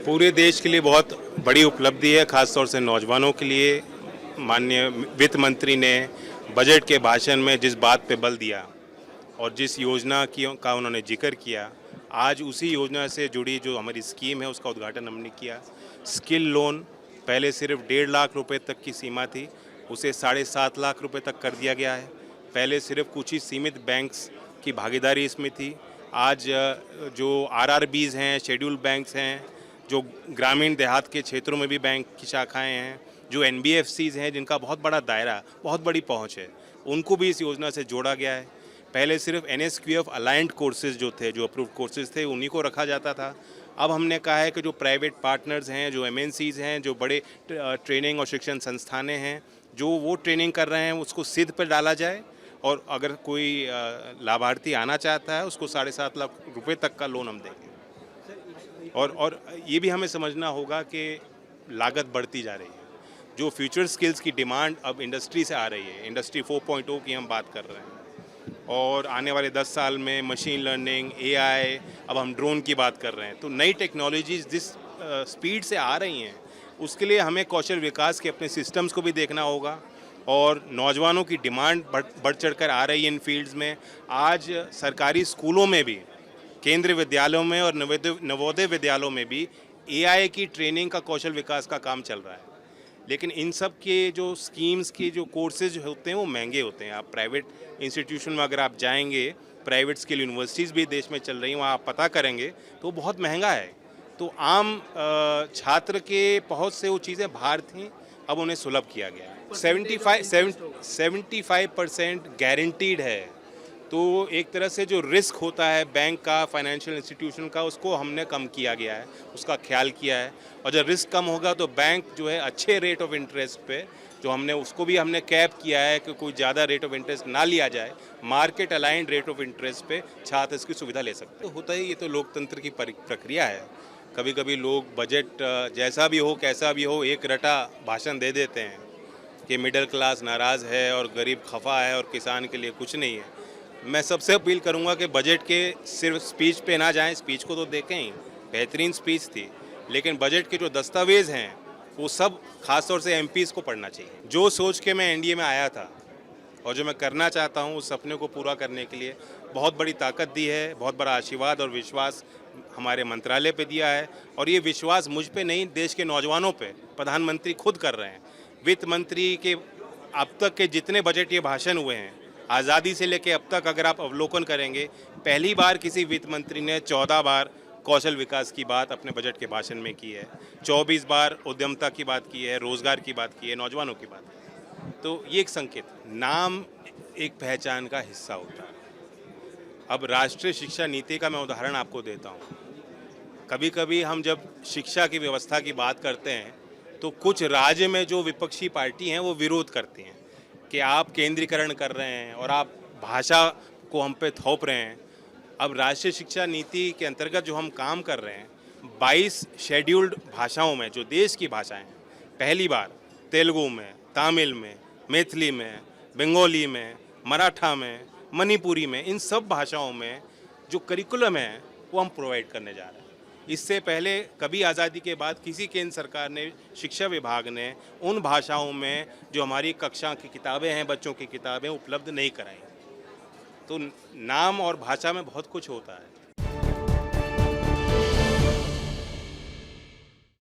पूरे देश के लिए बहुत बड़ी उपलब्धि है, खासतौर से नौजवानों के लिए। माननीय वित्त मंत्री ने बजट के भाषण में जिस बात पे बल दिया और जिस योजना की का उन्होंने जिक्र किया, आज उसी योजना से जुड़ी जो हमारी स्कीम है उसका उद्घाटन हमने किया। स्किल लोन पहले सिर्फ 1.5 लाख रुपए तक की सीमा थी, उसे 7.5 लाख रुपए तक कर दिया गया है। पहले सिर्फ कुछ ही सीमित बैंक्स की भागीदारी इसमें थी। आज जो आरआरबीज़ हैं, शेड्यूल बैंक्स हैं, जो ग्रामीण देहात के क्षेत्रों में भी बैंक की शाखाएं हैं, जो एनबीएफसीज़ हैं जिनका बहुत बड़ा दायरा, बहुत बड़ी पहुंच है, उनको भी इस योजना से जोड़ा गया है। पहले सिर्फ एनएसक्यूएफ अलाइंड कोर्सेज जो थे, जो अप्रूव्ड कोर्सेज थे, उन्हीं को रखा जाता था। अब हमने कहा है कि जो प्राइवेट पार्टनर्स हैं, जो एमएनसीज़ हैं, जो बड़े ट्रेनिंग और शिक्षण संस्थानें हैं, जो वो ट्रेनिंग कर रहे हैं उसको सिद्ध पर डाला जाए, और अगर कोई लाभार्थी आना चाहता है उसको 7.5 लाख रुपए तक का लोन हम देंगे। और ये भी हमें समझना होगा कि लागत बढ़ती जा रही है। जो फ्यूचर स्किल्स की डिमांड अब इंडस्ट्री से आ रही है, इंडस्ट्री 4.0 की हम बात कर रहे हैं, और आने वाले 10 साल में मशीन लर्निंग, एआई, अब हम ड्रोन की बात कर रहे हैं। तो नई टेक्नोलॉजीज जिस स्पीड से आ रही हैं, उसके लिए हमें कौशल विकास के अपने सिस्टम्स को भी देखना होगा, और नौजवानों की डिमांड बढ़ चढ़ कर आ रही है इन फील्ड्स में। आज सरकारी स्कूलों में भी, केंद्रीय विद्यालयों में और नवोदय विद्यालयों में भी एआई की ट्रेनिंग का, कौशल विकास का काम चल रहा है। लेकिन इन सब के जो स्कीम्स के जो कोर्सेज होते हैं वो महंगे होते हैं। आप प्राइवेट इंस्टीट्यूशन में अगर आप जाएंगे, प्राइवेट स्किल यूनिवर्सिटीज़ भी देश में चल रही हैं, वहाँ आप पता करेंगे तो वो बहुत महंगा है। तो आम छात्र के पहुँच से वो चीज़ें बाहर थीं, अब उन्हें सुलभ किया गया है। 75% गारंटीड है। तो एक तरह से जो रिस्क होता है बैंक का, फाइनेंशियल इंस्टीट्यूशन का, उसको हमने कम किया गया है, उसका ख्याल किया है। और जब रिस्क कम होगा तो बैंक जो है अच्छे रेट ऑफ इंटरेस्ट पे, जो हमने उसको भी हमने कैप किया है कि कोई ज़्यादा रेट ऑफ इंटरेस्ट ना लिया जाए, market aligned rate of interest पे छात्र इसकी सुविधा ले सकते हैं। तो होता ही, ये तो लोकतंत्र की प्रक्रिया है। कभी कभी लोग बजट जैसा भी हो, कैसा भी हो, एक रटा भाषण दे देते हैं कि मिडिल क्लास नाराज़ है और गरीब खफा है और किसान के लिए कुछ नहीं है। मैं सबसे अपील करूंगा कि बजट के सिर्फ स्पीच पे ना जाएं। स्पीच को तो देखें ही, बेहतरीन स्पीच थी, लेकिन बजट के जो दस्तावेज़ हैं वो सब खासतौर से एमपीज़ को पढ़ना चाहिए। जो सोच के मैं एनडीए में आया था और जो मैं करना चाहता हूं, उस सपने को पूरा करने के लिए बहुत बड़ी ताकत दी है, बहुत बड़ा आशीर्वाद और विश्वास हमारे मंत्रालय पे दिया है। और ये विश्वास मुझ पे नहीं, देश के नौजवानों पे प्रधानमंत्री खुद कर रहे हैं। वित्त मंत्री के अब तक के जितने बजट ये भाषण हुए हैं, आज़ादी से लेकर अब तक अगर आप अवलोकन करेंगे, पहली बार किसी वित्त मंत्री ने 14 बार कौशल विकास की बात अपने बजट के भाषण में की है, 24 बार उद्यमता की बात की है, रोजगार की बात की है, नौजवानों की बात की है। तो ये एक संकेत, नाम एक पहचान का हिस्सा होता है। अब राष्ट्रीय शिक्षा नीति का मैं उदाहरण आपको देता हूँ। कभी कभी हम जब शिक्षा की व्यवस्था की बात करते हैं तो कुछ राज्य में जो विपक्षी पार्टी हैं वो विरोध करती हैं कि आप केंद्रीकरण कर रहे हैं और आप भाषा को हम पे थोप रहे हैं। अब राष्ट्रीय शिक्षा नीति के अंतर्गत जो हम काम कर रहे हैं, 22 शेड्यूल्ड भाषाओं में, जो देश की भाषाएं हैं, पहली बार तेलुगु में, तमिल में, मैथिली में, बंगाली में, मराठा में, मणिपुरी में, इन सब भाषाओं में जो करिकुलम है वो हम प्रोवाइड करने जा रहे हैं। इससे पहले कभी आज़ादी के बाद किसी केंद्र सरकार ने, शिक्षा विभाग ने उन भाषाओं में जो हमारी कक्षा की किताबें हैं, बच्चों की किताबें उपलब्ध नहीं कराई। तो नाम और भाषा में बहुत कुछ होता है।